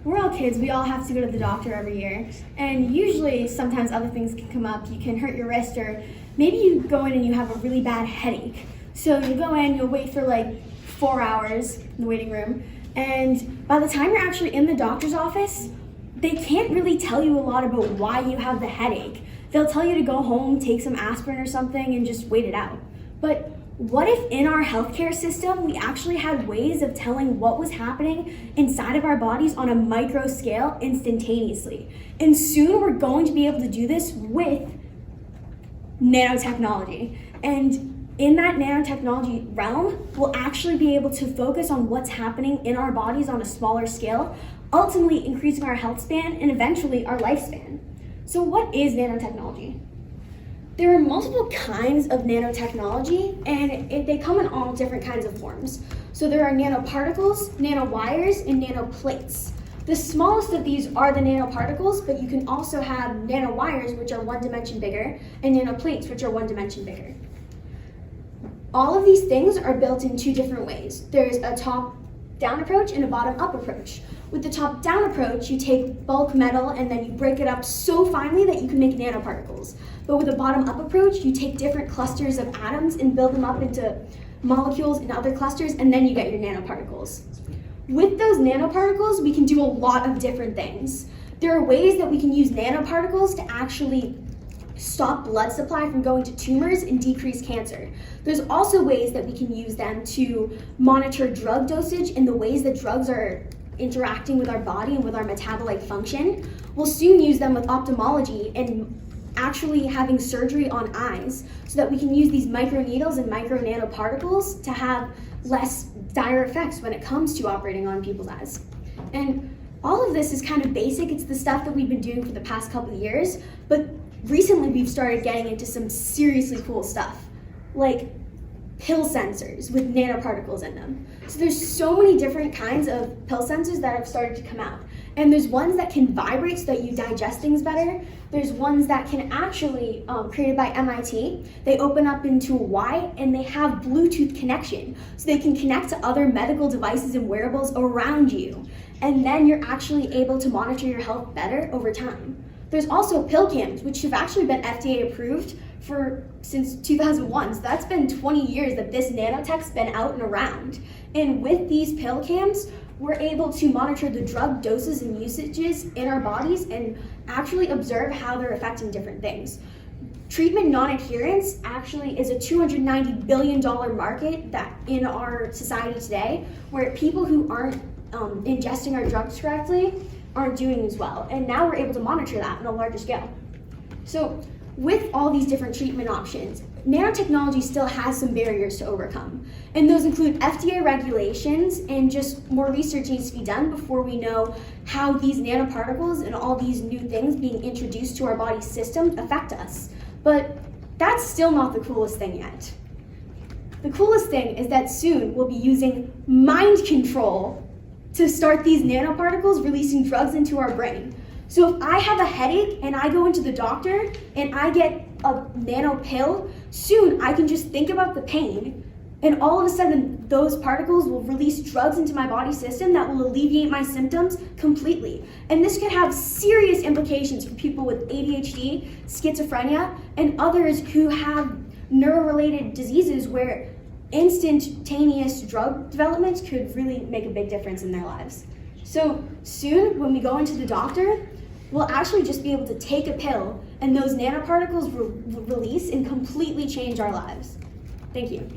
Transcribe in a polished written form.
we're all kids, we all have to go to the doctor every year. And usually, sometimes other things can come up. You can hurt your wrist, or maybe you go in and you have a really bad headache. So you'll go in, you'll wait for like 4 hours in the waiting room, and by the time you're actually in the doctor's office, they can't really tell you a lot about why you have the headache. They'll tell you to go home, take some aspirin or something, and just wait it out. But what if in our healthcare system, we actually had ways of telling what was happening inside of our bodies on a micro scale instantaneously? And soon we're going to be able to do this with nanotechnology. And in that nanotechnology realm, we'll actually be able to focus on what's happening in our bodies on a smaller scale, ultimately increasing our health span and eventually our lifespan. So what is nanotechnology? There are multiple kinds of nanotechnology, and they come in all different kinds of forms. So there are nanoparticles, nanowires, and nanoplates. The smallest of these are the nanoparticles, but you can also have nanowires, which are 1 dimension bigger, and nanoplates, which are 1 dimension bigger. All of these things are built in 2 different ways. There's a top-down approach and a bottom-up approach. With the top-down approach, you take bulk metal and then you break it up so finely that you can make nanoparticles. But with a bottom-up approach, you take different clusters of atoms and build them up into molecules in other clusters, and then you get your nanoparticles. With those nanoparticles, we can do a lot of different things. There are ways that we can use nanoparticles to actually stop blood supply from going to tumors and decrease cancer. There's also ways that we can use them to monitor drug dosage and the ways that drugs are interacting with our body and with our metabolite function. We'll soon use them with ophthalmology and actually having surgery on eyes so that we can use these microneedles and micro nanoparticles to have less dire effects when it comes to operating on people's eyes. And all of this is kind of basic. It's the stuff that we've been doing for the past couple of years, but recently we've started getting into some seriously cool stuff, like pill sensors with nanoparticles in them. So there's so many different kinds of pill sensors that have started to come out. And there's ones that can vibrate so that you digest things better. There's ones that can actually, created by MIT, they open up into a Y and they have Bluetooth connection. So they can connect to other medical devices and wearables around you. And then you're actually able to monitor your health better over time. There's also pill cams, which have actually been FDA approved since 2001. So that's been 20 years that this nanotech's been out and around. And with these pill cams, we're able to monitor the drug doses and usages in our bodies and actually observe how they're affecting different things. Treatment non-adherence actually is a $290 billion market that in our society today, where people who aren't ingesting our drugs correctly aren't doing as well. And now we're able to monitor that on a larger scale. So with all these different treatment options, nanotechnology still has some barriers to overcome. And those include FDA regulations, and just more research needs to be done before we know how these nanoparticles and all these new things being introduced to our body system affect us. But that's still not the coolest thing yet. The coolest thing is that soon we'll be using mind control to start these nanoparticles releasing drugs into our brain. So if I have a headache and I go into the doctor and I get a nano pill, soon I can just think about the pain, and all of a sudden those particles will release drugs into my body system that will alleviate my symptoms completely. And this could have serious implications for people with ADHD, schizophrenia, and others who have neuro-related diseases where instantaneous drug development could really make a big difference in their lives. So soon, when we go into the doctor, we'll actually just be able to take a pill and those nanoparticles will release and completely change our lives. Thank you.